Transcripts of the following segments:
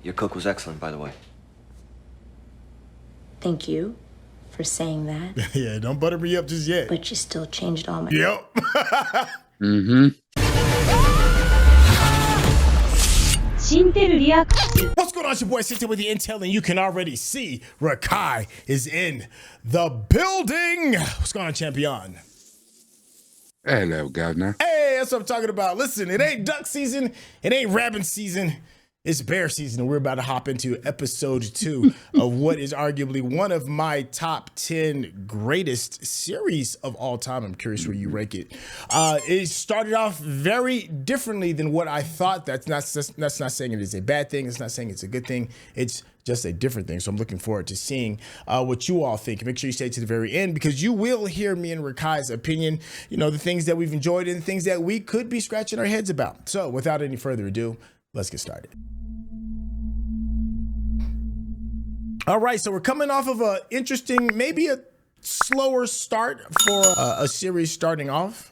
Your cook was excellent, by the way. Thank you for saying that. Yeah, don't butter me up just yet. But you still changed all my... Yep. What's going on? It's your boy Syntell with the Intel, and you can already see Rekkai is in the building. What's going on, champion? Hello, governor. Hey, that's what I'm talking about. Listen, it ain't duck season. It ain't rabbit season. It's bear season, and we're about to hop into episode 2 of what is arguably one of my top 10 greatest series of all time. I'm curious where you rank it. It started off very differently than what I thought. That's not saying it is a bad thing. It's not saying it's a good thing. It's just a different thing. So I'm looking forward to seeing what you all think. Make sure you stay to the very end because you will hear me and Rekkai's opinion, you know, the things that we've enjoyed and the things that we could be scratching our heads about. So without any further ado, let's get started. All right, so we're coming off of a interesting, maybe a slower start for a series starting off.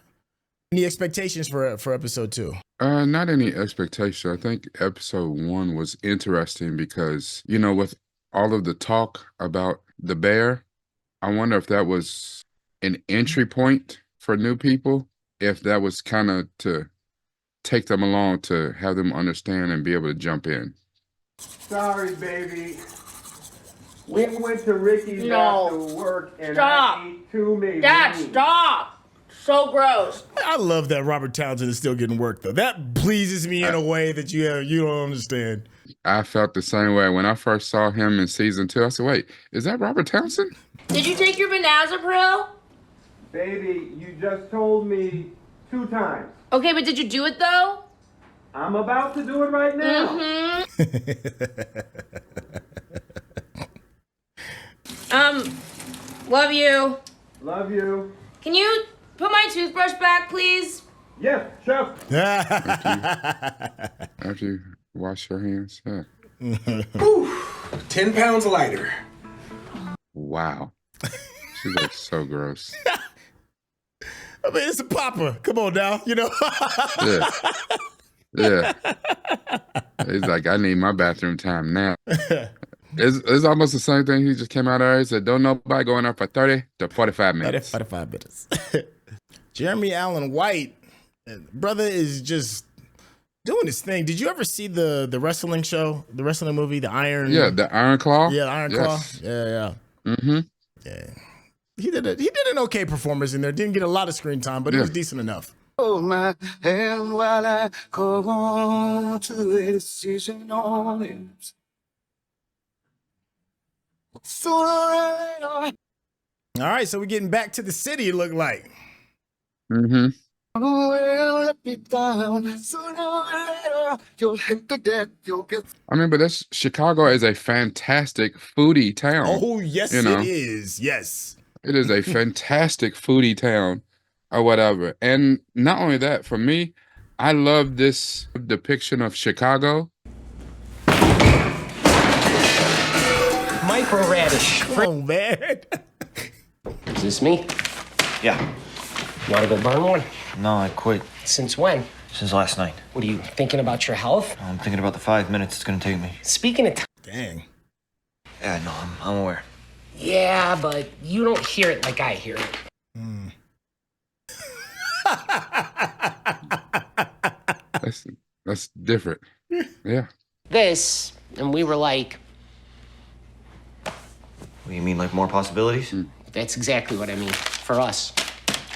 Any expectations for episode 2? Not any expectation. I think episode 1 was interesting because, you know, with all of the talk about the bear, I wonder if that was an entry point for new people, if that was kind of to take them along to have them understand and be able to jump in. Sorry, baby. We went to Ricky's after work and I ate too many. Dad, stop! So gross. I love that Robert Townsend is still getting work, though. That pleases me in a way that you don't understand. I felt the same way when I first saw him in season 2. I said, wait, is that Robert Townsend? Did you take your Benazepril? Baby, you just told me 2 times. Okay, but did you do it though? I'm about to do it right now. Love you. Love you. Can you put my toothbrush back, please? Yes, chef. After you wash your hands? Yeah. Ooh, 10 pounds lighter. Wow. She looks so gross. I mean, it's a popper. Come on now, you know? Yeah. Yeah. He's like, I need my bathroom time now. It's almost the same thing. He just came out there. He said, don't nobody go in there for 30 to 45 minutes. 45 minutes. Jeremy Allen White, brother, is just doing his thing. Did you ever see the wrestling show, the wrestling movie, The Iron? Yeah, the Iron Claw. Yeah, the Iron Claw. Yeah. Mm-hmm. Yeah. He did an okay performance in there. Didn't get a lot of screen time, but it was decent enough. Hold my hand while I go on to a decision on it. All right, so we're getting back to the city, it looked like. Mm-hmm. I mean, but that's Chicago is a fantastic foodie town. Oh, yes, it is. Yes. It is a fantastic foodie town or whatever. And not only that, for me, I love this depiction of Chicago. Micro radish. Oh, man. Is this me? Yeah. You want to go burn one? No, I quit. Since when? Since last night. What are you thinking about your health? I'm thinking about the 5 minutes it's gonna take me. Speaking of Dang. Yeah, no, I'm aware. yeah, but you don't hear it like I hear it. That's different. Yeah. This, and we were like, What do you mean, like more possibilities? that's exactly what I mean. For us.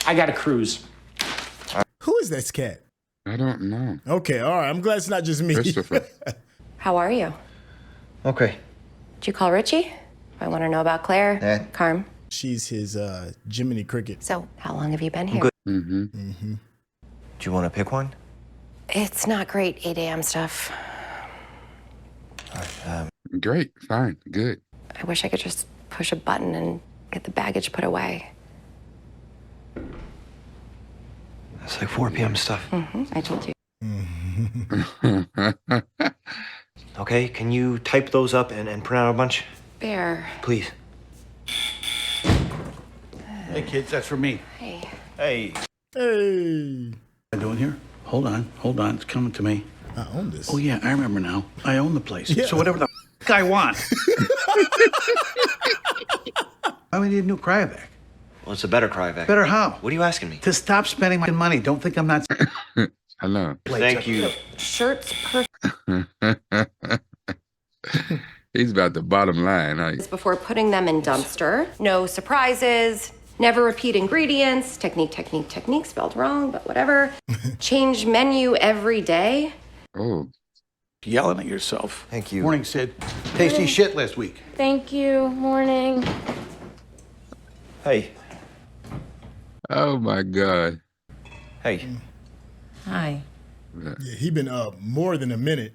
I got a cruise. Who is this cat? I don't know. Okay, all right. I'm glad it's not just me. Christopher. How are you? Okay. Did you call Richie? I want to know about Claire. Dad. Carm. She's his Jiminy Cricket. So, how long have you been here? good. Mm-hmm. Do you want to pick one? It's not great 8 a.m. stuff. All right, Great. Fine. Good. I wish I could just push a button and get the baggage put away. it's like 4 p.m. stuff. I told you. Okay, can you type those up and print out a bunch? Bear. Please. Hey, kids, that's for me. Hey. Hey. Hey. What am I doing here? Hold on. It's coming to me. I own this. Oh, yeah, I remember now. I own the place. Yeah. So whatever the I want. I need a new cryovac. Well, it's a better cryovac. Better how? What are you asking me? To stop spending my money. Don't think I'm not... I know. Thank you. Shirt's perfect He's about the bottom line. before putting them in dumpster. No surprises. Never repeat ingredients. Technique spelled wrong, but whatever. Change menu every day. Oh. Yelling at yourself. Thank you. Morning, Sid. Tasty shit last week. Thank you. Morning. Hey. Oh my God. Hey. Hi. Yeah, he been up more than a minute.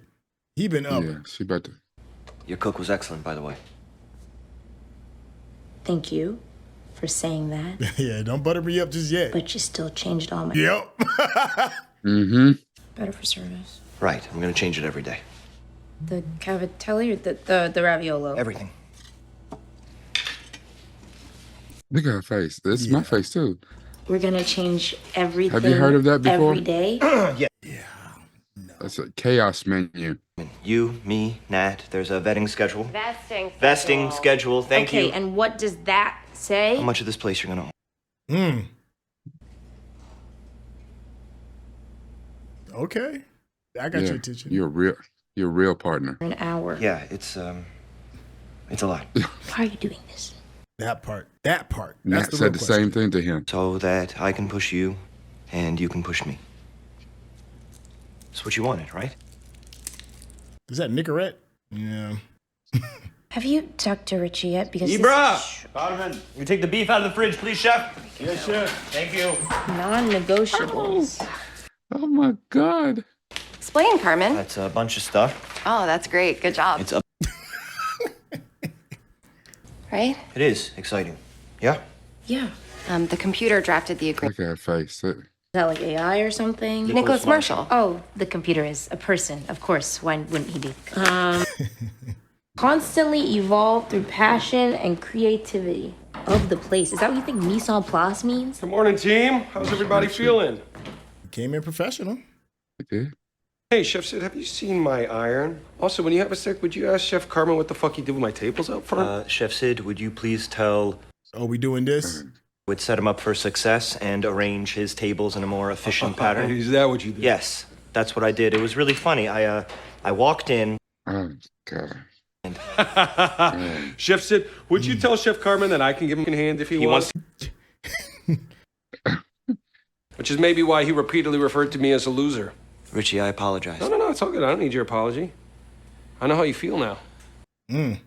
He been up. Yeah, she about to. Your cook was excellent, by the way. Thank you for saying that. Yeah, don't butter me up just yet. But you still changed all my... Yep. Mm-hmm. Better for service. Right. I'm gonna change it every day. The cavatelli or the raviolo? Everything. Look at her face. This is my face too. We're gonna change everything. Have you heard of that before? Every day? Yeah. That's a chaos menu. You, me, Nat. There's a vetting schedule. Vesting schedule. Thank you. Okay, and what does that say? How much of this place you're gonna own? Okay. I got your attention. You're a real partner. An hour. Yeah, it's a lot. Why are you doing this? That part. That's Nat the said real the question. same thing to him. So that I can push you, and you can push me. That's what you wanted, right? Is that Nicorette? Yeah. Have you talked to Richie yet? Because Ibra! Donovan, you take the beef out of the fridge, please, chef. Yes, chef. Thank you. non-negotiables. Oh my God. Explain, Carmen. That's a bunch of stuff. Oh, that's great. Good job. It's up. Right? It is exciting. Yeah. Yeah. The computer drafted the agreement. Look at her face. Is that like AI or something? Nicholas Marshall. Oh, the computer is a person. Of course. Why wouldn't he be? Constantly evolve through passion and creativity of the place. Is that what you think mise en place means? Good morning, team. How's everybody feeling? Came in professional. Okay. Hey, Chef Sid, have you seen my iron? Also, when you have a sec, would you ask Chef Carmen what the fuck he did with my tables out front? Chef Sid, would you please tell... Are we doing this? Would set him up for success and arrange his tables in a more efficient pattern. Is that what you did? Yes, that's what I did. It was really funny. I walked in. Oh God. Chef Sid, would you tell Chef Carmen that I can give him a hand if he wants? Which is maybe why he repeatedly referred to me as a loser. Richie, I apologize. No, it's all good. I don't need your apology. I know how you feel now. You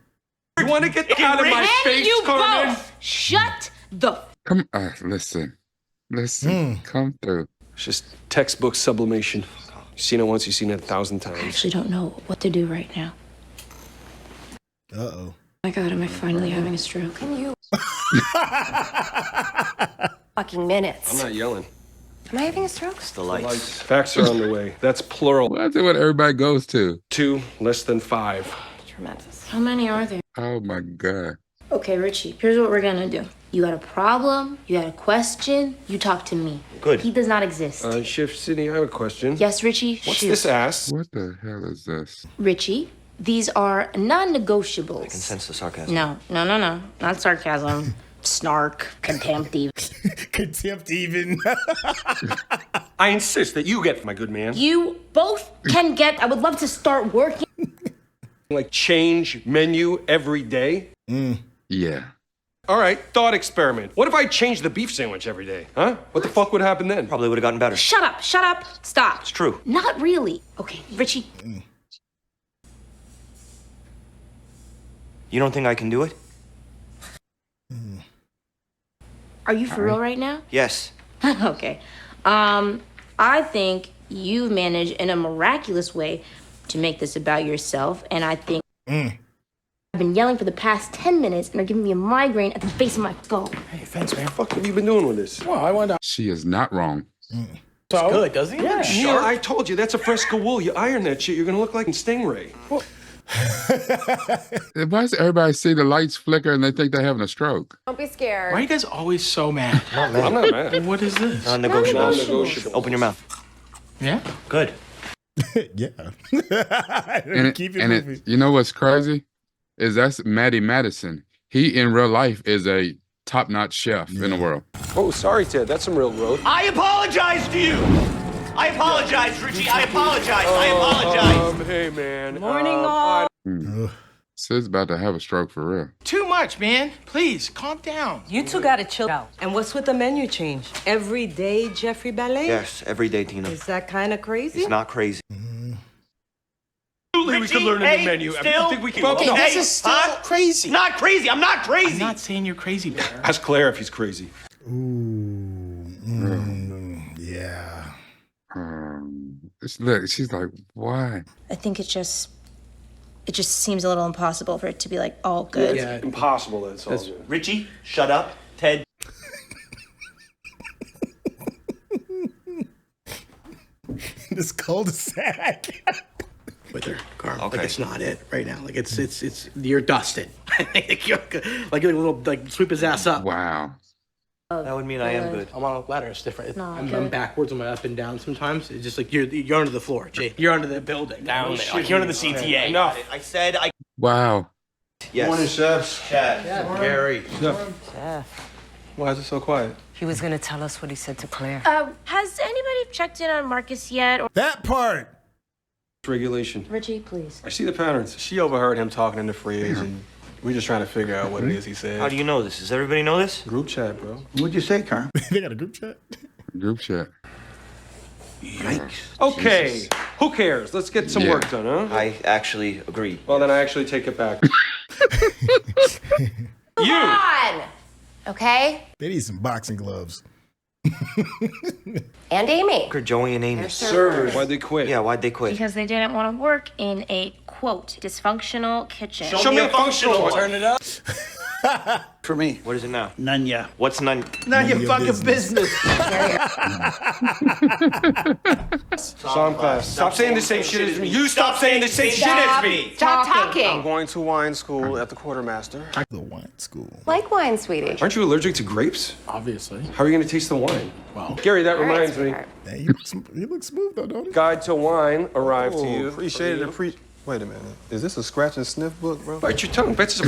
want to get out of my face, you Carmen? both shut the Come listen. Come through. It's just textbook sublimation. You've seen it once, you've seen it 1,000 I times. actually don't know what to do right now. Uh-oh. Oh my God, am I finally having a stroke? Can you? Fucking minutes. I'm not yelling. Am I having a stroke? It's the lights. Facts are on the way. That's plural. Well, that's what everybody goes to. 2 less than 5. Tremendous. How many are there? Oh my God. Okay, Richie, here's what we're gonna do. You got a problem, you got a question, you talk to me. Good. He does not exist. Chef Sidney, I have a question. Yes, Richie? What's Shoot. this ass? What the hell is this? Richie, these are non-negotiables. I can sense the sarcasm. No. Not sarcasm. Snark, contempt even. Contempt even. I insist that you get, my good man. You both can get, I would love to start working. Like change menu every day? Yeah. All right, thought experiment. What if I changed the beef sandwich every day? Huh? What the fuck would happen then? Probably would have gotten better. Shut up, stop. It's true. Not really. Okay, Richie. You don't think I can do it? Are you for real right now? Yes. Okay. I think you've managed in a miraculous way to make this about yourself, and I think I've been yelling for the past 10 minutes and are giving me a migraine at the base of my skull. Hey, thanks, man. Fuck have you been doing with this? Well, I went out. She is not wrong. So good, doesn't he? Yeah, Neil, I told you, that's a fresco wool. You iron that shit, you're gonna look like a stingray. Why does everybody see the lights flicker and they think they're having a stroke? Don't be scared. Why are you guys always so mad? Not mad. I'm not mad. What is this? Non-negotiable. Non-negotiable. Open your mouth. Yeah? Good. Yeah. And Keep it moving. you know what's crazy? Is that's Matty Madison. He in real life is a top-notch chef in the world. Oh, sorry, Ted. That's some real growth. I apologize to you. I apologize, Richie. I apologize. I apologize. Hey, man. Morning, all. Sid's about to have a stroke for real. Too much, man. Please, calm down. You two gotta chill out. And what's with the menu change? Every day, Jeffrey Ballet? Yes, every day, Tina. Is that kind of crazy? It's not crazy. Absolutely, we could learn a new menu. Still? I think we can. Okay, Hey, this is still crazy. Not crazy. I'm not crazy. I'm not saying you're crazy, Bear. Ask Claire if he's crazy. Ooh. Yeah. Look, she's like, why? I think it just seems a little impossible for it to be like all good. Yeah, impossible. That's all. Good. Richie, shut up. Ted. This cul-de-sac. With her, Carl. Okay. Like it's not it right now. Like it's you're dusted. Like you're like a little like sweep his ass up. Wow. That would mean I am good. I'm on a ladder. It's different. No, I'm good. backwards. I'm up and down sometimes. It's just like you're under the floor, Jay. You're under the building. Down there. Like you're under the CTA. Enough. I said I. Wow. Yes. Morning, chefs. Chef. Gary. Chef. Why is it so quiet? He was gonna tell us what he said to Claire. Has anybody checked in on Marcus yet? Or That part. Regulation. Richie, please. I see the patterns. She overheard him talking in the fridge, and we're just trying to figure out what it is he said. How do you know this? Does everybody know this? Group chat, bro. What'd you say, Carm? They got a group chat. Group chat. Yikes. Okay. Jesus. Who cares? Let's get some Yeah. work done, huh? I actually agree. Well, then I actually take it back. Come on! Okay? They need some boxing gloves. And Amy. Joey and Amy. Servers. Why'd they quit? Yeah, why'd they quit? Because they didn't want to work in a quote dysfunctional kitchen. Show me a functional one. Turn it up. For me. What is it now? None yet. What's none? None your your fucking business. Psalm class. Stop saying the same shit as me. You stop saying the same shit as me. Stop I'm talking. going to wine school at the quartermaster. The wine school. Like wine, sweetie. Aren't you allergic to grapes? Obviously. How are you going to taste the wine? Well. Gary, that All right, reminds me. sweetheart. Hey, he looks smooth though, don't he? Guide to wine arrived to you. Appreciate it. Wait a minute. Is this a scratch and sniff book, bro? Bite your tongue. Bitch.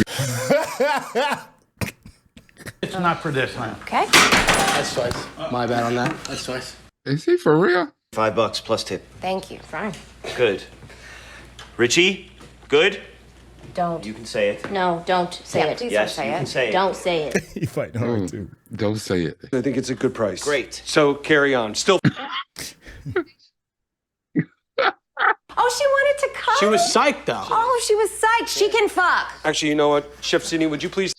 It's not for this time. Okay? That's twice. My bad on that. That's twice. Is he for real? $5 plus tip. Thank you. Fine. Good. Richie, good? Don't. You can say it. No, don't say Yeah, it. please Yes, don't say you it. can say it. Don't say it. He fighting hard too. Don't say it. I think it's a good price. Great. So carry on. Still. Oh, she wanted to come. She was psyched though. Oh, she was psyched. She can fuck. Actually, you know what? Chef Sidney, would you please?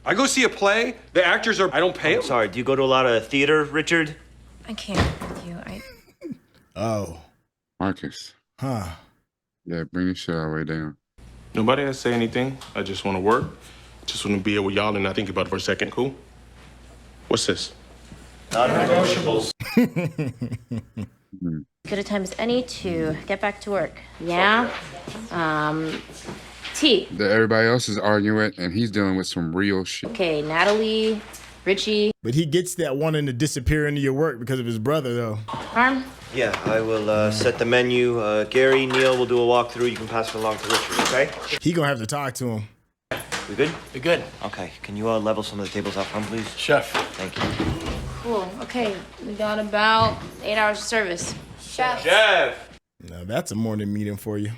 I go see a play. The actors are. I don't pay them. Sorry, do you go to a lot of theater, Richard? I can't with you. Oh. Marcus. Huh. Yeah, bring the shit all the way down. Nobody has to say anything. I just want to work. Just want to be here with y'all and not think about it for a second. Cool? What's this? Non-negotiables. Good a time as any to get back to work. Yeah. T. That everybody else is arguing, and he's dealing with some real shit. Okay, Natalie, Richie. But he gets that wanting to disappear into your work because of his brother, though. Carm. Yeah, I will set the menu. Gary, Neil will do a walkthrough. You can pass it along to Richard, okay? He gonna have to talk to him. We good? Be good. Okay, can you level some of the tables out front, please? Chef. Thank you. Cool. Okay, we got about 8 hours of service. Chef. Now that's a morning meeting for you.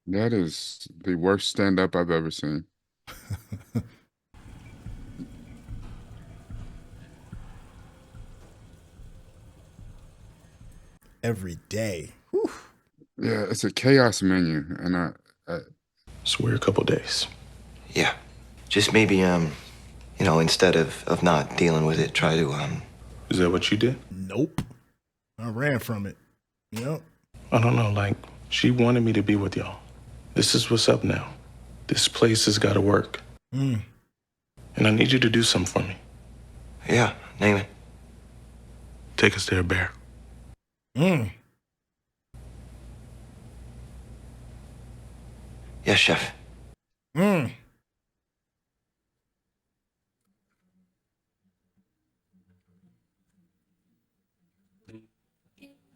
That is the worst stand-up I've ever seen. Every day. Whew. Yeah, it's a chaos menu, and I Swear a couple days. Yeah. Just maybe, instead of not dealing with it, try to, Is that what you did? Nope. I ran from it. Yep. I don't know. Like, she wanted me to be with y'all. This is what's up now. This place has got to work. Mm. And I need you to do something for me. Yeah, name it. Take us there, Bear. Mm. Yes, chef. Mm.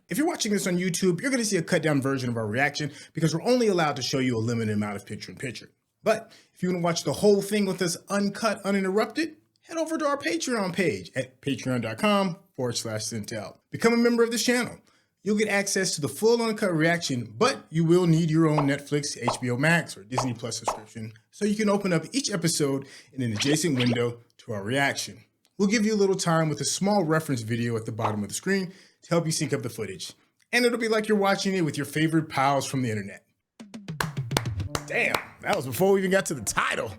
If you're watching watching this on YouTube, you're going to see a cut down version of our reaction because we're only allowed to show you a limited amount of picture-in-picture. But if you want to watch the whole thing with us uncut, uninterrupted, head over to our Patreon page at patreon.com/Syntell. Become a member of this channel. You'll get access to the full uncut reaction, but you will need your own Netflix, HBO Max, or Disney Plus subscription so you can open up each episode in an adjacent window to our reaction. We'll give you a little time with a small reference video at the bottom of the screen to help you sync up the footage. And it'll be like you're watching it with your favorite pals from the internet. Damn, that was before we even got to the title.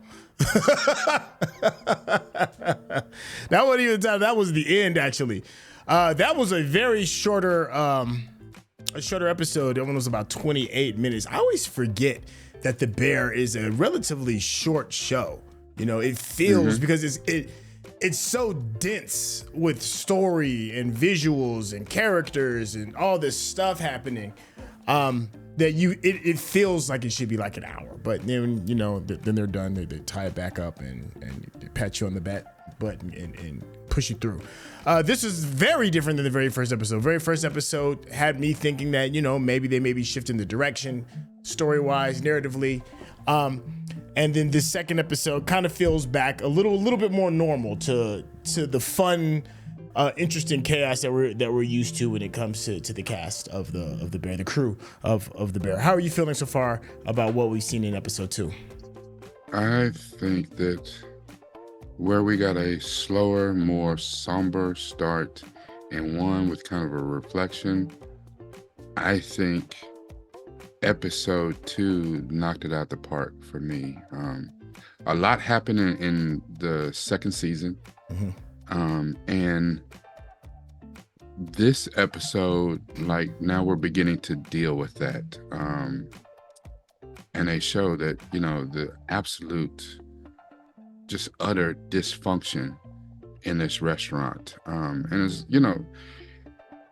That wasn't even the title, that was the end, actually. That was a very shorter episode. That one was about 28 minutes. I always forget that The Bear is a relatively short show. You know, it feels because it's so dense with story and visuals and characters and all this stuff happening that it feels like it should be like an hour. But then, you know, then they're done. They tie it back up and they pat you on the butt and push you through. This is very different than the very first episode. Very first episode had me thinking that, you know, maybe they may be shifting the direction story-wise, narratively. And then this second episode kind of feels back a little bit more normal to the fun, interesting chaos that we're used to when it comes to the cast of the Bear, the crew of the Bear. How are you feeling so far about what we've seen in episode 2? I think that where we got a slower, more somber start and one with kind of a reflection, I think episode 2 knocked it out the park for me. A lot happened in the second season. And this episode, like, now we're beginning to deal with that. And they show that, you know, the absolute, just utter dysfunction in this restaurant. And it's, you know,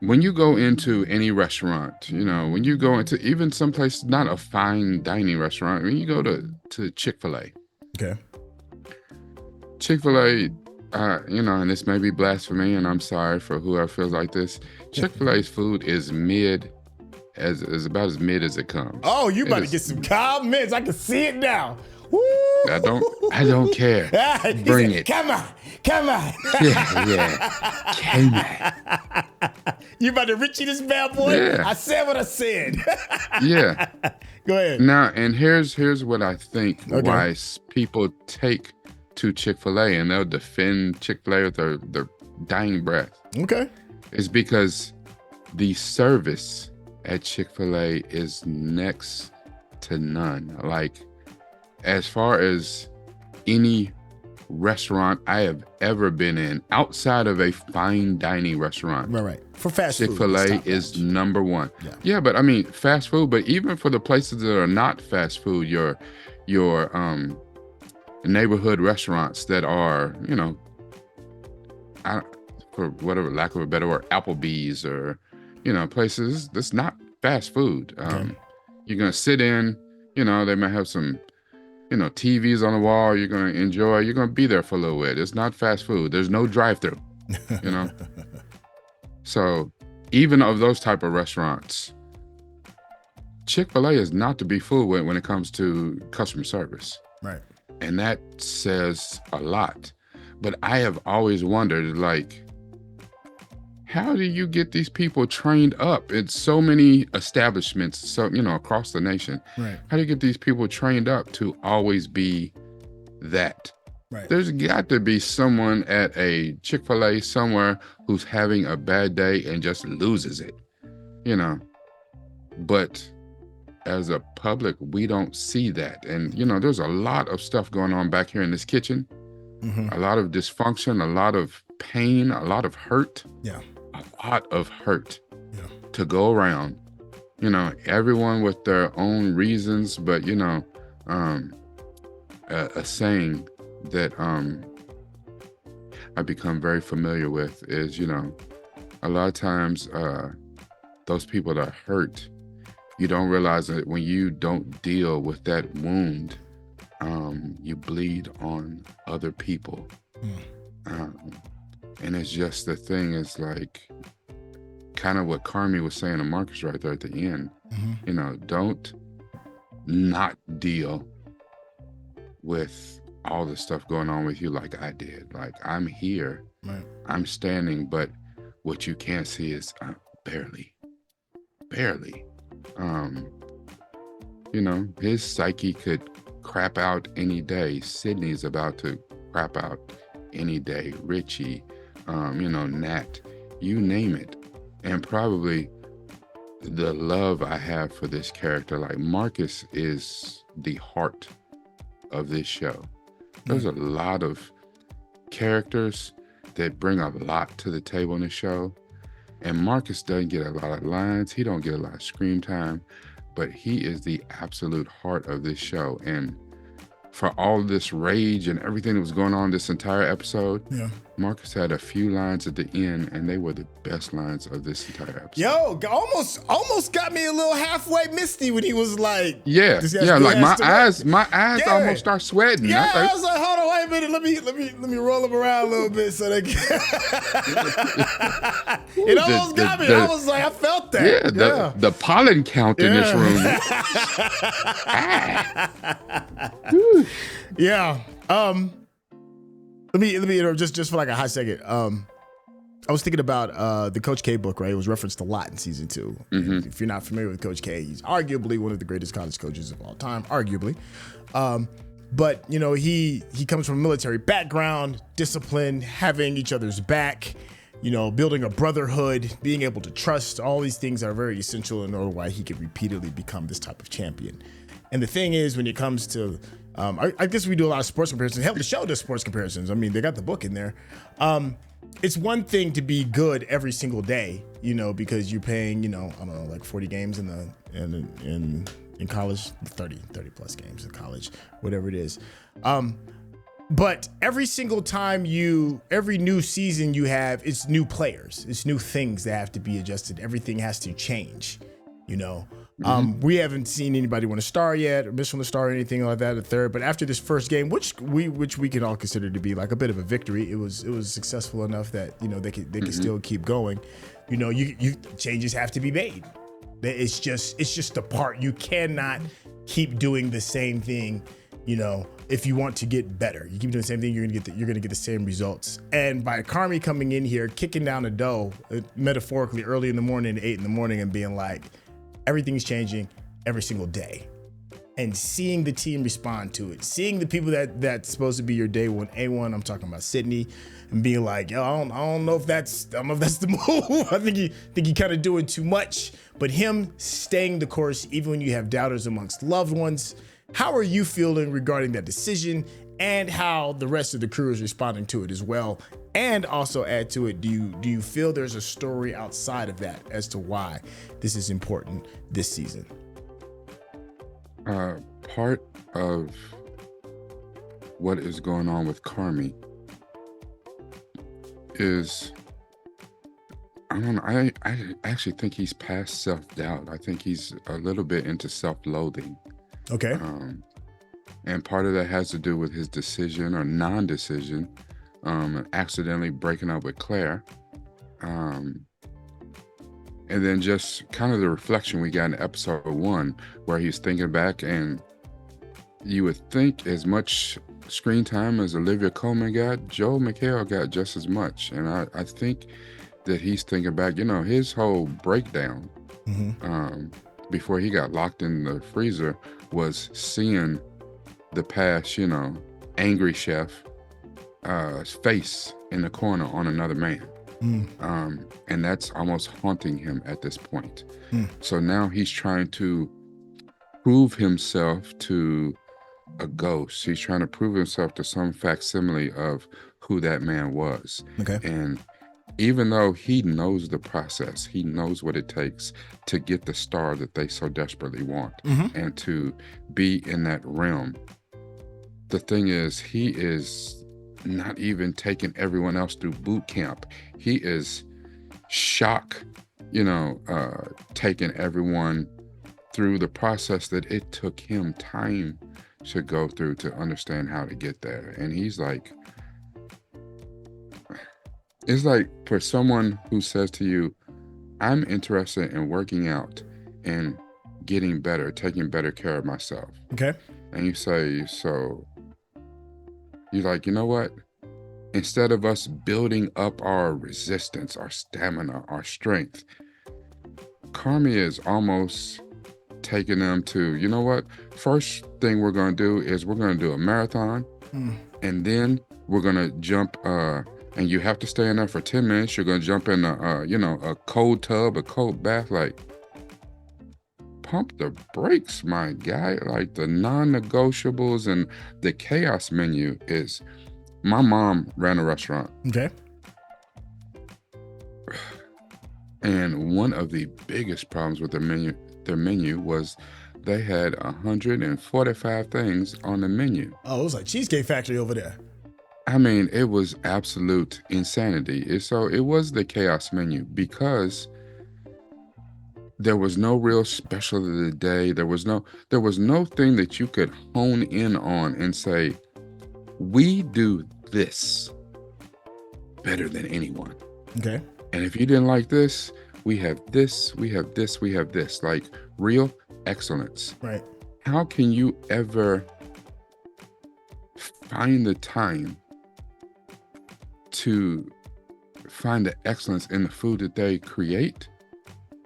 when you go into any restaurant, you know, when you go into even someplace, not a fine dining restaurant, when you go to Chick-fil-A. Okay. Chick-fil-A, you know, and this may be blasphemy, and I'm sorry for whoever feels like this. Chick-fil-A's food is is about as mid as it comes. Oh, you about to get some comments. I can see it now. Woo! I don't care. Bring it. Come on. Yeah. Come on. You about to Richie this bad boy? Yeah. I said what I said. Yeah. Go ahead. Now, and here's what I think why people take to Chick-fil-A and they'll defend Chick-fil-A with their dying breath. Okay. It's because the service at Chick-fil-A is next to none. Like, as far as any restaurant I have ever been in, outside of a fine dining restaurant, right. For fast food, Chick-fil-A is number one. Yeah, but I mean, fast food, but even for the places that are not fast food, your neighborhood restaurants that are, you know, for whatever, lack of a better word, Applebee's or, you know, places that's not fast food. You're going to sit in, you know, they might have some, you know, TVs on the wall. You're going to enjoy, you're going to be there for a little bit. It's not fast food. There's no drive-through, you know? So even of those type of restaurants, Chick-fil-A is not to be fooled with when it comes to customer service. Right. And that says a lot. But I have always wondered, like, how do you get these people trained up in so many establishments, so, you know, across the nation? Right. How do you get these people trained up to always be that? Right. There's got to be someone at a Chick-fil-A somewhere who's having a bad day and just loses it, you know? But as a public, we don't see that. And, you know, there's a lot of stuff going on back here in this kitchen. A lot of dysfunction, a lot of pain, a lot of hurt. Yeah. A lot of hurt to go around. You know, everyone with their own reasons, but, you know, a saying that I've become very familiar with is, you know, a lot of times those people that are hurt, you don't realize that when you don't deal with that wound, you bleed on other people. And it's just the thing is like, kind of what Carmy was saying to Marcus right there at the end. You know, don't not deal with all the stuff going on with you like I did. Like, I'm here, I'm standing, but what you can't see is barely. You know, his psyche could crap out any day. Sydney's about to crap out any day. Richie, you know, Nat, you name it. And probably the love I have for this character, like Marcus is the heart of this show. There's a lot of characters that bring a lot to the table in the show. And Marcus doesn't get a lot of lines. He don't get a lot of screen time, but he is the absolute heart of this show. And for all this rage and everything that was going on this entire episode, Marcus had a few lines at the end, and they were the best lines of this entire episode. Yo, almost got me a little halfway misty when he was like, yeah, like my eyes almost start sweating. Yeah, I was like, hold on, wait a minute, let me roll him around a little bit so they can. It almost got me. I was like, I felt that. Yeah, the pollen count in this room. Yeah. Let me just for like a hot second. I was thinking about the Coach K book, right? It was referenced a lot in season 2. If you're not familiar with Coach K, he's arguably one of the greatest college coaches of all time, arguably. But you know, he comes from a military background, discipline, having each other's back, you know, building a brotherhood, being able to trust. All these things are very essential in order why he could repeatedly become this type of champion. And the thing is, when it comes to I guess we do a lot of sports comparisons. Hell, the show does sports comparisons. I mean, they got the book in there. It's one thing to be good every single day, you know, because you're paying, you know, I don't know, like 40 games in college, 30 plus games in college, whatever it is. But every single time every new season you have, it's new players, it's new things that have to be adjusted. Everything has to change, you know. We haven't seen anybody win a star yet, or miss on the star or anything like that at third. But after this first game, which we can all consider to be like a bit of a victory, it was successful enough that, you know, they could still keep going. You know, you changes have to be made. It's just the part. You cannot keep doing the same thing, you know, if you want to get better. You keep doing the same thing, you're gonna get the same results. And by Carmy coming in here, kicking down the dough, metaphorically early in the morning, 8 in the morning, and being like, everything's changing every single day, and seeing the team respond to it, seeing the people that's supposed to be your day one A1, I'm talking about Sydney, and being like, yo, I don't know if that's the move. I think you kind of doing too much. But him staying the course, even when you have doubters amongst loved ones. How are you feeling regarding that decision, and how the rest of the crew is responding to it as well? And also add to it, do you feel there's a story outside of that as to why this is important this season? Part of what is going on with Carmy is, I don't know, I actually think he's past self-doubt. I think he's a little bit into self-loathing. Okay. And part of that has to do with his decision or non-decision, accidentally breaking up with Claire. And then just kind of the reflection we got in episode 1, where he's thinking back, and you would think as much screen time as Olivia Colman got, Joel McHale got just as much. And I think that he's thinking back, you know, his whole breakdown before he got locked in the freezer was seeing the past, you know, angry chef face in the corner on another man. And that's almost haunting him at this point. So now he's trying to prove himself to a ghost. He's trying to prove himself to some facsimile of who that man was. Okay. And even though he knows the process, he knows what it takes to get the star that they so desperately want and to be in that realm. The thing is, he is not even taking everyone else through boot camp. He is taking everyone through the process that it took him time to go through to understand how to get there. And he's like, it's like for someone who says to you, I'm interested in working out and getting better, taking better care of myself. Okay. And you say, so you're like, you know what? Instead of us building up our resistance, our stamina, our strength, Carmy is almost taking them to, you know what? First thing we're going to do is we're going to do a marathon, and then we're going to jump, and you have to stay in there for 10 minutes. You're going to jump in a cold tub, a cold bath. Like, pump the brakes, my guy. Like, the non-negotiables and the chaos menu is, my mom ran a restaurant. Okay. And one of the biggest problems with their menu was they had 145 things on the menu. Oh, it was like Cheesecake Factory over there. I mean, it was absolute insanity. So it was the chaos menu because there was no real special of the day. There was no thing that you could hone in on and say, we do this better than anyone. Okay. And if you didn't like this, we have this, we have this, we have this, like real excellence. Right. How can you ever find the time to find the excellence in the food that they create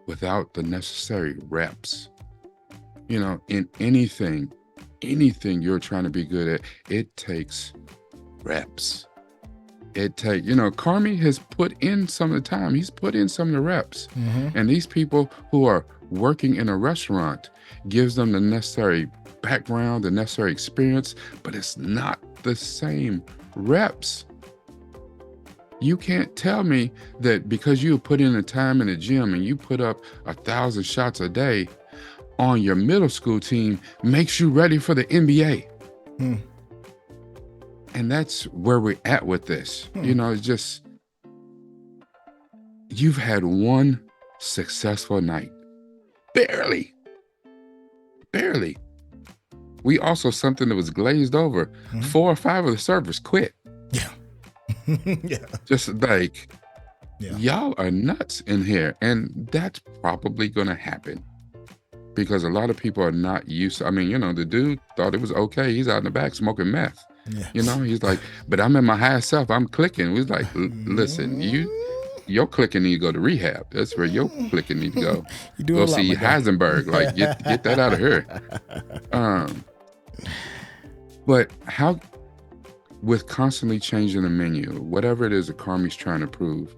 without the necessary reps? You know, in anything you're trying to be good at, it takes reps. Carmy has put in some of the time. He's put in some of the reps. And these people who are working in a restaurant gives them the necessary background, the necessary experience, but it's not the same reps. You can't tell me that because you put in the time in the gym and you put up 1,000 shots a day on your middle school team makes you ready for the NBA. And that's where we're at with this. You know, it's just, you've had one successful night. Barely. We also, something that was glazed over. 4 or 5 of the servers quit. Yeah. Just like, y'all are nuts in here. And that's probably going to happen because a lot of people are not used to, I mean, you know, the dude thought it was okay. He's out in the back smoking meth. Yeah. You know, he's like, but I'm in my highest self. I'm clicking. He's like, listen, your clicking need to go to rehab. That's where your clicking need to go. Go see Heisenberg. Like, get that out of here. But how, with constantly changing the menu, whatever it is that Carmy's trying to prove,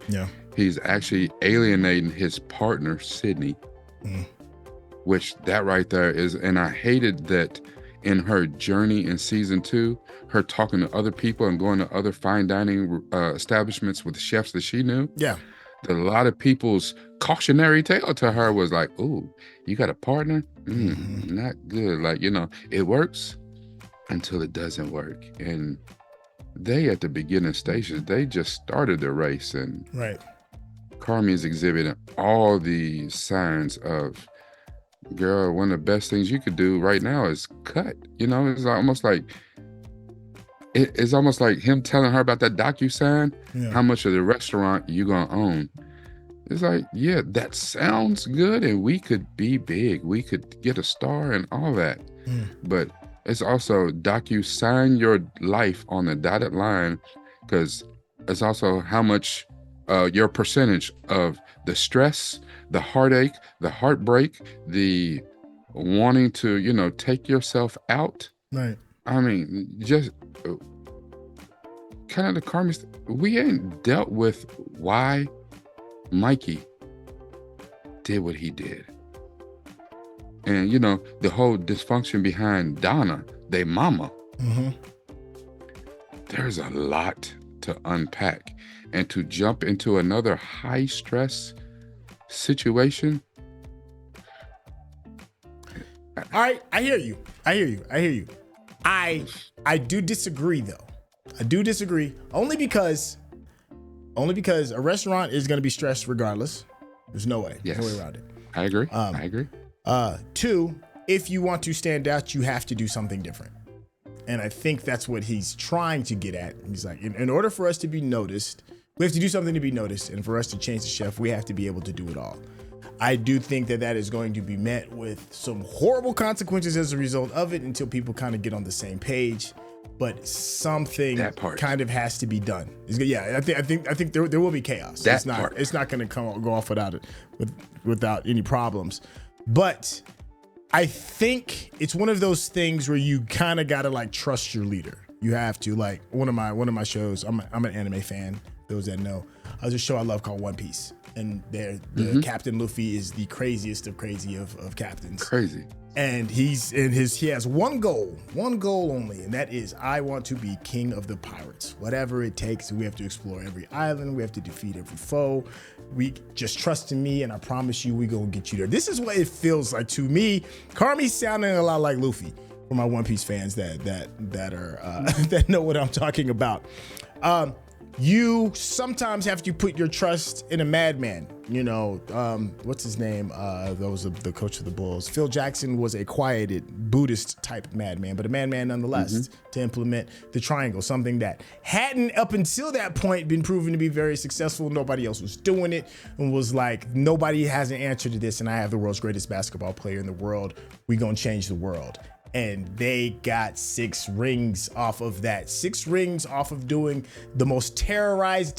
he's actually alienating his partner, Sydney, which that right there is, and I hated that in her journey in season 2, her talking to other people and going to other fine dining establishments with chefs that she knew. Yeah. A lot of people's cautionary tale to her was like, "Ooh, you got a partner? Not good." Like, you know, it works until it doesn't work. And they, at the beginning stages, they just started the race, and Carmy is exhibiting all the signs of, girl, one of the best things you could do right now is cut. You know, it's almost like him telling her about that DocuSign, how much of the restaurant you gonna own. It's like, yeah, that sounds good, and we could be big. We could get a star and all that. But it's also DocuSign your life on the dotted line, because it's also how much your percentage of the stress, the heartache, the heartbreak, the wanting to, you know, take yourself out. Right. I mean, just kind of the Carmy, we ain't dealt with why Mikey did what he did. And, you know, the whole dysfunction behind Donna, they mama. There's a lot to unpack. And to jump into another high stress situation. All right, I hear you. I do disagree though. I do disagree only because a restaurant is going to be stressed regardless. There's no way. Yes. There's no way around it. I agree. 2, if you want to stand out, you have to do something different. And I think that's what he's trying to get at. He's like, in order for us to be noticed, We have to do something to be noticed, and for us to change the chef, we have to be able to do it all. I do think that is going to be met with some horrible consequences as a result of it until people kind of get on the same page. But something kind of has to be done. Yeah, I think there will be chaos. It's not going to go off without any problems. But I think it's one of those things where you kind of got to like trust your leader. You have to. Like one of my shows. I'm an anime fan. Those that know, there's a show I love called One Piece, and the Captain Luffy is the craziest of crazy of captains. Crazy. And he has one goal only, and that is I want to be king of the pirates. Whatever it takes, we have to explore every island, we have to defeat every foe. We just trust in me, and I promise you, we gonna get you there. This is what it feels like to me. Carmy's sounding a lot like Luffy for my One Piece fans that are that know what I'm talking about. You sometimes have to put your trust in a madman. You know, what's his name? That was the coach of the Bulls. Phil Jackson was a quieted Buddhist type madman, but a madman nonetheless to implement the triangle, something that hadn't up until that point been proven to be very successful. Nobody else was doing it, and was like, nobody has an answer to this, and I have the world's greatest basketball player in the world. We gonna change the world. And they got 6 rings off of that. 6 rings off of doing the most the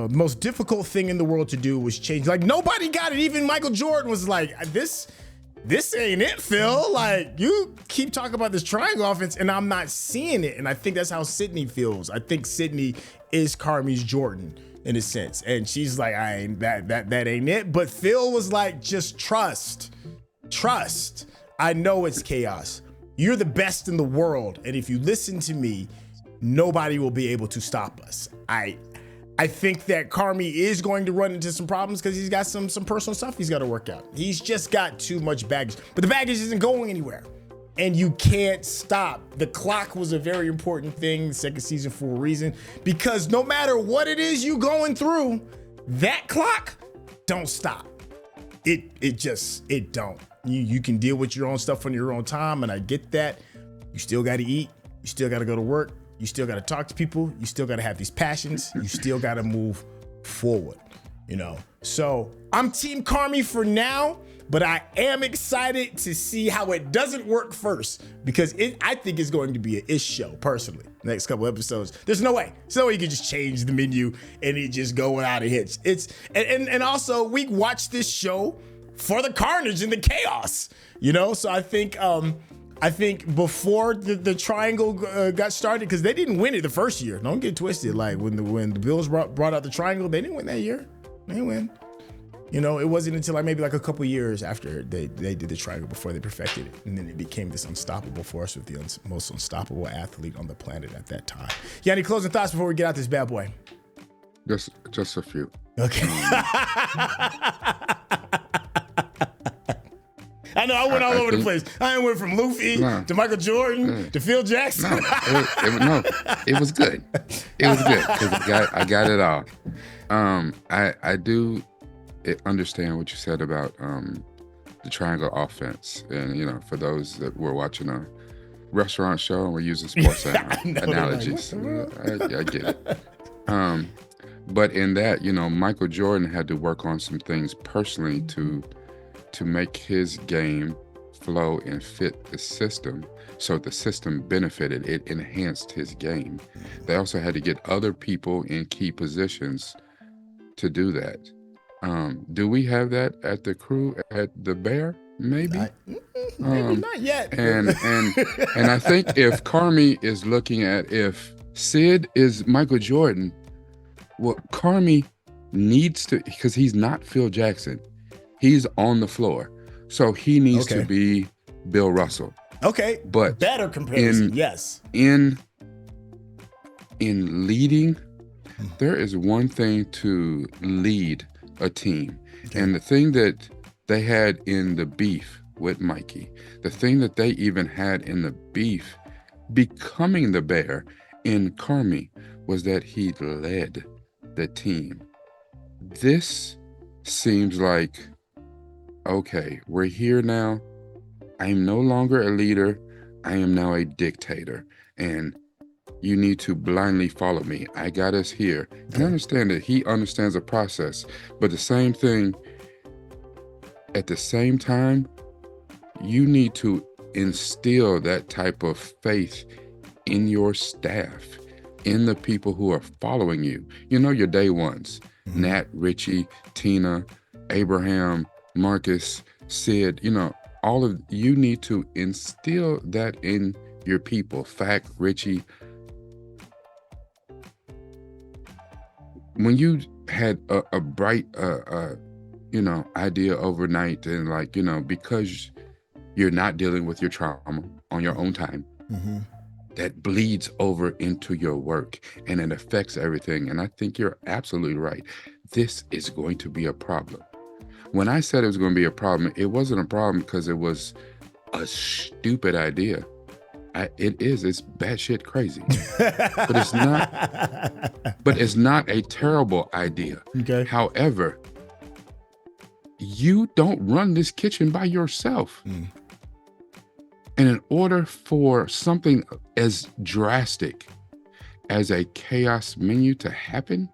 most difficult thing in the world to do was change. Like nobody got it. Even Michael Jordan was like, this ain't it, Phil. Like you keep talking about this triangle offense and I'm not seeing it. And I think that's how Sydney feels. I think Sydney is Carmy's Jordan in a sense. And she's like, I ain't that ain't it. But Phil was like, just trust. I know it's chaos. You're the best in the world. And if you listen to me, nobody will be able to stop us. I think that Carmy is going to run into some problems because he's got some personal stuff he's got to work out. He's just got too much baggage, but the baggage isn't going anywhere. And you can't stop. The clock was a very important thing, second season for a reason, because no matter what it is you going through, that clock don't stop. It don't. You can deal with your own stuff on your own time, and I get that. You still got to eat. You still got to go to work. You still got to talk to people. You still got to have these passions. You still got to move forward, you know? So I'm Team Carmy for now, but I am excited to see how it doesn't work first, because I think it's going to be an ish show, personally, next couple episodes. There's no way you can just change the menu and it just go without a hitch. And also we watch this show for the carnage and the chaos, you know? So I think before the triangle got started, because they didn't win it the first year. Don't get twisted. Like when the Bills brought out the triangle, they didn't win that year. They didn't win. You know, it wasn't until maybe a couple years after they did the triangle before they perfected it. And then it became this unstoppable force with the most unstoppable athlete on the planet at that time. You got any closing thoughts before we get out this bad boy? Just a few. Okay. I know I went all over the place. I went from Luffy to Michael Jordan to Phil Jackson. It was good. It was good because I got it all. I do understand what you said about the triangle offense, and you know, for those that were watching a restaurant show and we're using sports analogies, I get it. But in that, you know, Michael Jordan had to work on some things personally to make his game flow and fit the system, so the system benefited. It enhanced his game. They also had to get other people in key positions to do that. Do we have that at the crew at the Bear? Maybe. Maybe not yet. And I think if Carmy is looking at if Sid is Michael Jordan, well, Carmy needs to, because he's not Phil Jackson. He's on the floor. So he needs to be Bill Russell. Okay. But better comparison, yes. In leading, there is one thing to lead a team. Okay. And the thing that they had in the beef with Mikey, the thing that they even had in the beef becoming the Bear in Carmy, was that he led the team. This seems like, okay, we're here now. I am no longer a leader. I am now a dictator. And you need to blindly follow me. I got us here. And I understand that he understands the process, but the same thing, at the same time, you need to instill that type of faith in your staff, in the people who are following you. You know, your day ones, Nat, Richie, Tina, Abraham, Marcus, Sid, you know, all of you need to instill that in your people. Fact, Richie, when you had a bright, you know, idea overnight, and like, you know, because you're not dealing with your trauma on your own time, that bleeds over into your work and it affects everything. And I think you're absolutely right. This is going to be a problem. When I said it was going to be a problem, it wasn't a problem because it was a stupid idea. It's batshit crazy, but it's not. But it's not a terrible idea. Okay. However, you don't run this kitchen by yourself. And in order for something as drastic as a chaos menu to happen,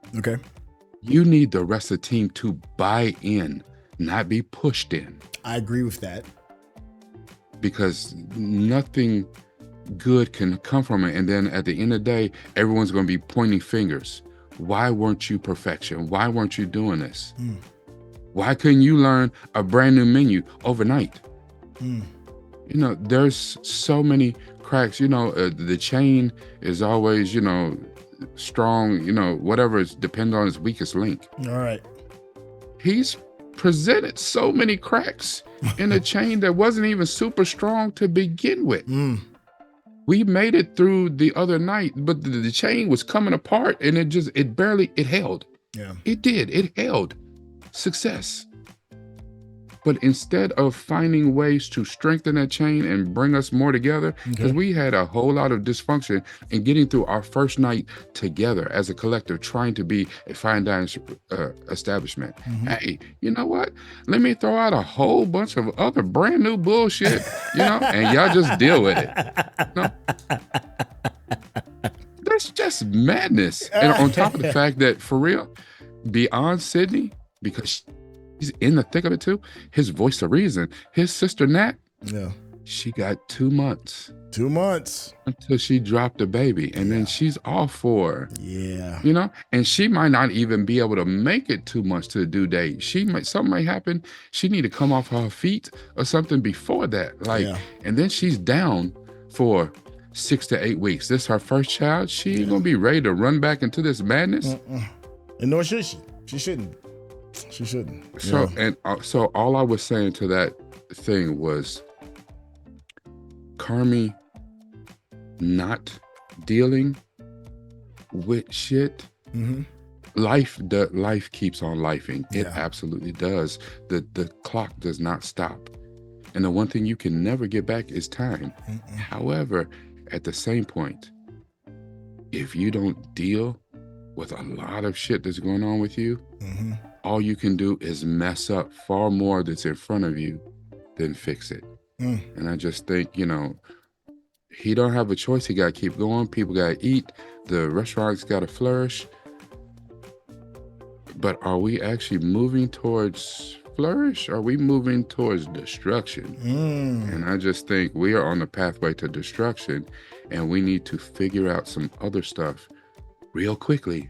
you need the rest of the team to buy in, not be pushed in. I agree with that. Because nothing good can come from it. And then at the end of the day, everyone's going to be pointing fingers. Why weren't you perfection? Why weren't you doing this? Why couldn't you learn a brand new menu overnight? You know, there's so many cracks. You know, the chain is always, you know, strong, you know, whatever, it depends on its weakest link. All right. He's presented so many cracks in a chain that wasn't even super strong to begin with. We made it through the other night, but the chain was coming apart and it held. Yeah. It did. It held. Success. But instead of finding ways to strengthen that chain and bring us more together, because we had a whole lot of dysfunction in getting through our first night together as a collective, trying to be a fine dining establishment. Hey, you know what? Let me throw out a whole bunch of other brand new bullshit, you know, and y'all just deal with it. No. That's just madness. And on top of the fact that, for real, beyond Sydney, because he's in the thick of it too, his voice of reason, his sister Nat, she got 2 months. 2 months. Until she dropped a baby. And then she's off for, you know, and she might not even be able to make it 2 months to the due date. Something might happen. She need to come off her feet or something before that. Like, and then she's down for 6 to 8 weeks. This is her first child. She ain't gonna be ready to run back into this madness. And nor should she. She shouldn't. She shouldn't. So, so all I was saying to that thing was, Carmy not dealing with shit. Life keeps on lifing. It absolutely does. The clock does not stop. And the one thing you can never get back is time. However, at the same point, if you don't deal with a lot of shit that's going on with you, all you can do is mess up far more that's in front of you than fix it. And I just think, you know, he don't have a choice. He got to keep going. People got to eat. The restaurants got to flourish. But are we actually moving towards flourish? Are we moving towards destruction? And I just think we are on the pathway to destruction, and we need to figure out some other stuff real quickly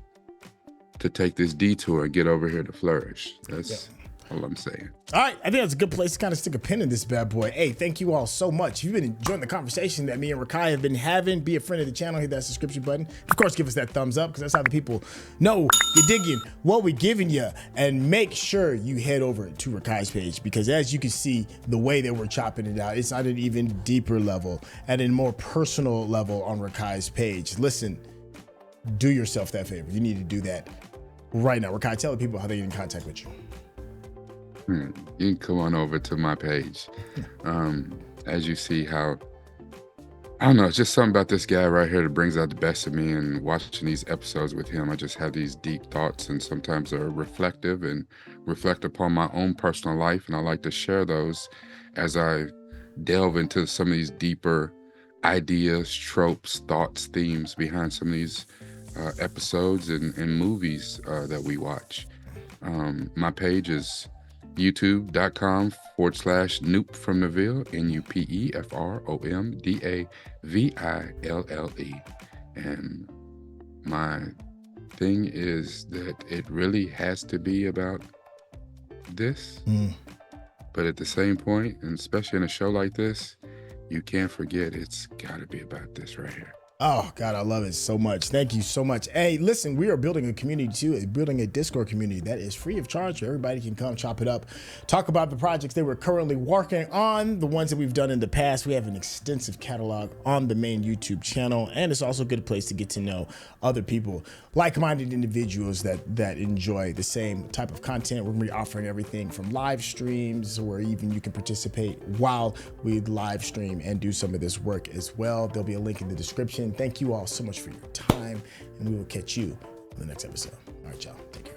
to take this detour and get over here to flourish. That's all I'm saying. All right, I think that's a good place to kind of stick a pin in this bad boy. Hey, thank you all so much. You've been enjoying the conversation that me and Rekkai have been having. Be a friend of the channel, hit that subscription button. Of course, give us that thumbs up, because that's how the people know you're digging what we're giving you. And make sure you head over to Rekkai's page, because as you can see, the way that we're chopping it out, it's at an even deeper level, at a more personal level on Rekkai's page. Listen, do yourself that favor. You need to do that right now. Rekkai, tell the people how they get in contact with you. You can come on over to my page. As you see how, I don't know, it's just something about this guy right here that brings out the best of me, and watching these episodes with him, I just have these deep thoughts, and sometimes they're reflective and reflect upon my own personal life. And I like to share those as I delve into some of these deeper ideas, tropes, thoughts, themes behind some of these episodes and movies that we watch. My page is youtube.com/Noop from Neville, NUPEFROMDAVILLE. And my thing is that it really has to be about this. But at the same point, and especially in a show like this, you can't forget it's got to be about this right here. Oh, God, I love it so much. Thank you so much. Hey, listen, we are building a community too, building a Discord community that is free of charge. Everybody can come chop it up, talk about the projects they were currently working on, the ones that we've done in the past. We have an extensive catalog on the main YouTube channel, and it's also a good place to get to know other people, like-minded individuals that enjoy the same type of content. We're gonna be offering everything from live streams, where even you can participate while we live stream and do some of this work as well. There'll be a link in the description. Thank you all so much for your time, and we will catch you in the next episode. All right, y'all. Take care.